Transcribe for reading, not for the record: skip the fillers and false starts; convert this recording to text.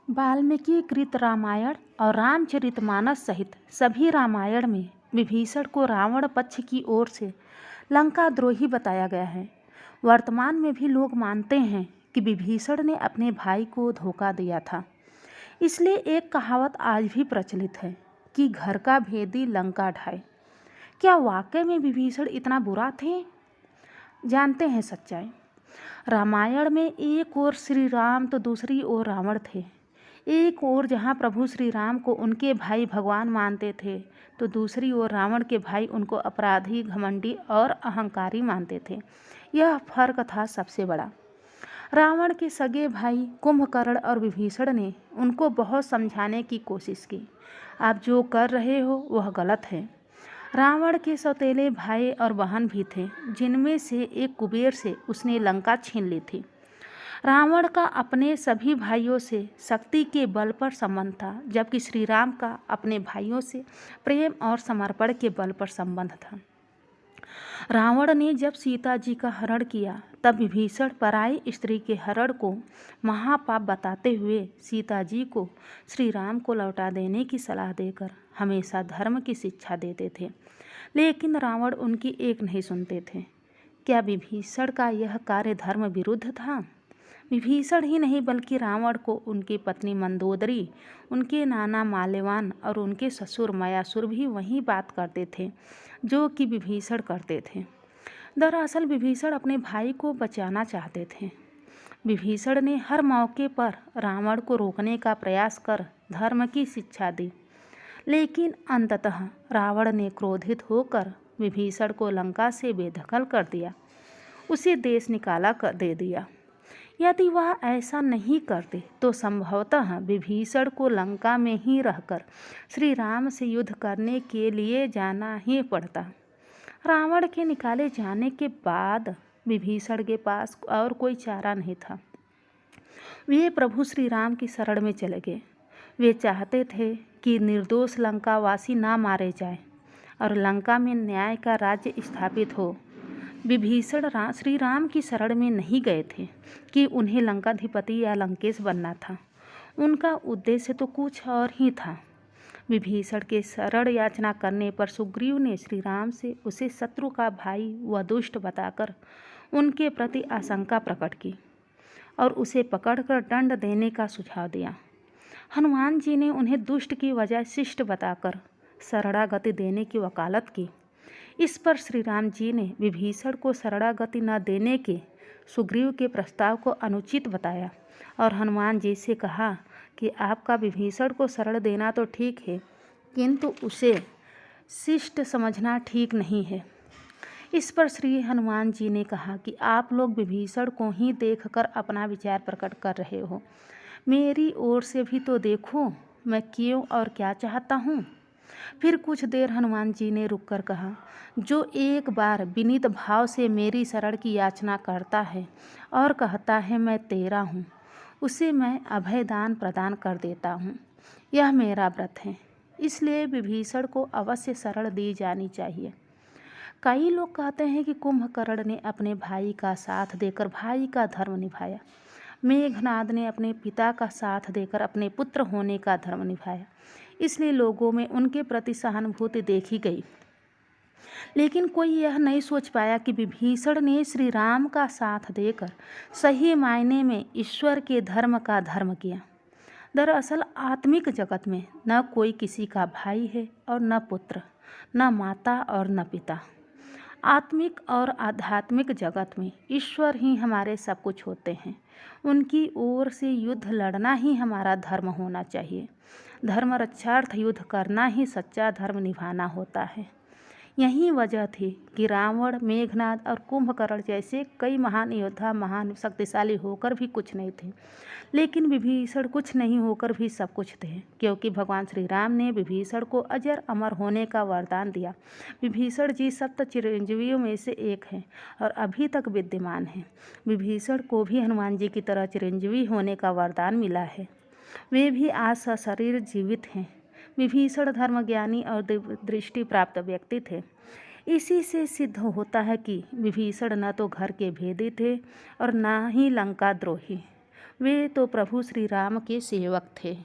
वाल्मीकि कृत रामायण और रामचरितमानस सहित सभी रामायण में विभीषण को रावण पक्ष की ओर से लंका द्रोही बताया गया है। वर्तमान में भी लोग मानते हैं कि विभीषण ने अपने भाई को धोखा दिया था। इसलिए एक कहावत आज भी प्रचलित है कि घर का भेदी लंका ढाए। क्या वाकई में विभीषण इतना बुरा थे? जानते हैं सच्चाई। रामायण में एक ओर श्री राम तो दूसरी ओर रावण थे। एक ओर जहाँ प्रभु श्री राम को उनके भाई भगवान मानते थे, तो दूसरी ओर रावण के भाई उनको अपराधी, घमंडी और अहंकारी मानते थे। यह फर्क था सबसे बड़ा। रावण के सगे भाई कुंभकर्ण और विभीषण ने उनको बहुत समझाने की कोशिश की। आप जो कर रहे हो वह गलत है। रावण के सौतेले भाई और बहन भी थे, जिनमें से एक कुबेर से उसने लंका छीन ली थी। रावण का अपने सभी भाइयों से शक्ति के बल पर संबंध था, जबकि श्री राम का अपने भाइयों से प्रेम और समर्पण के बल पर संबंध था। रावण ने जब सीता जी का हरण किया, तब विभीषण पराई स्त्री के हरण को महापाप बताते हुए सीता जी को श्री राम को लौटा देने की सलाह देकर हमेशा धर्म की शिक्षा देते थे। लेकिन रावण उनकी एक नहीं सुनते थे। क्या विभीषण का यह कार्य धर्म विरुद्ध था? विभीषण ही नहीं बल्कि रावण को उनकी पत्नी मंदोदरी, उनके नाना माल्यवान और उनके ससुर मयासुर भी वही बात करते थे जो कि विभीषण करते थे। दरअसल विभीषण अपने भाई को बचाना चाहते थे। विभीषण ने हर मौके पर रावण को रोकने का प्रयास कर धर्म की शिक्षा दी, लेकिन अंततः रावण ने क्रोधित होकर विभीषण को लंका से बेदखल कर दिया, उसे देश निकाला कर दे दिया। यदि वह ऐसा नहीं करते तो संभवतः विभीषण को लंका में ही रहकर श्री राम से युद्ध करने के लिए जाना ही पड़ता। रावण के निकाले जाने के बाद विभीषण के पास और कोई चारा नहीं था। वे प्रभु श्री राम की शरण में चले गए। वे चाहते थे कि निर्दोष लंकावासी ना मारे जाए और लंका में न्याय का राज्य स्थापित हो। विभीषण श्री राम की शरण में नहीं गए थे कि उन्हें लंकाधिपति या लंकेश बनना था। उनका उद्देश्य तो कुछ और ही था। विभीषण के शरण याचना करने पर सुग्रीव ने श्री राम से उसे शत्रु का भाई व दुष्ट बताकर उनके प्रति आशंका प्रकट की और उसे पकड़कर दंड देने का सुझाव दिया। हनुमान जी ने उन्हें दुष्ट की वजह शिष्ट बताकर शरणागति देने की वकालत की। इस पर श्री राम जी ने विभीषण को शरणागति न देने के सुग्रीव के प्रस्ताव को अनुचित बताया और हनुमान जी से कहा कि आपका विभीषण को शरण देना तो ठीक है, किंतु उसे शिष्ट समझना ठीक नहीं है। इस पर श्री हनुमान जी ने कहा कि आप लोग विभीषण को ही देखकर अपना विचार प्रकट कर रहे हो। मेरी ओर से भी तो देखो, मैं क्यों और क्या चाहता हूँ। फिर कुछ देर हनुमान जी ने रुककर कहा, जो एक बार विनीत भाव से मेरी शरण की याचना करता है और कहता है मैं तेरा हूँ, उसे मैं अभय दान प्रदान कर देता हूँ। यह मेरा व्रत है, इसलिए विभीषण को अवश्य शरण दी जानी चाहिए। कई लोग कहते हैं कि कुंभकर्ण ने अपने भाई का साथ देकर भाई का धर्म निभाया। मेघनाद ने अपने पिता का साथ देकर अपने पुत्र होने का धर्म निभाया, इसलिए लोगों में उनके प्रति सहानुभूति देखी गई। लेकिन कोई यह नहीं सोच पाया कि विभीषण ने श्री राम का साथ देकर सही मायने में ईश्वर के धर्म का धर्म किया। दरअसल आत्मिक जगत में न कोई किसी का भाई है और न पुत्र, न माता और न पिता। आत्मिक और आध्यात्मिक जगत में ईश्वर ही हमारे सब कुछ होते हैं। उनकी ओर से युद्ध लड़ना ही हमारा धर्म होना चाहिए। धर्म रक्षार्थ युद्ध करना ही सच्चा धर्म निभाना होता है। यही वजह थी कि रावण, मेघनाद और कुंभकर्ण जैसे कई महान योद्धा महान शक्तिशाली होकर भी कुछ नहीं थे, लेकिन विभीषण कुछ नहीं होकर भी सब कुछ थे, क्योंकि भगवान श्री राम ने विभीषण को अजर अमर होने का वरदान दिया। विभीषण जी सप्त चिरंजीवियों में से एक हैं और अभी तक विद्यमान हैं। विभीषण को भी हनुमान जी की तरह चिरंजीवी होने का वरदान मिला है। वे भी आज सशरीर जीवित हैं। विभीषण धर्मज्ञानी और दृष्टि प्राप्त व्यक्ति थे। इसी से सिद्ध होता है कि विभीषण न तो घर के भेदी थे और न ही लंका द्रोही। वे तो प्रभु श्री राम के सेवक थे।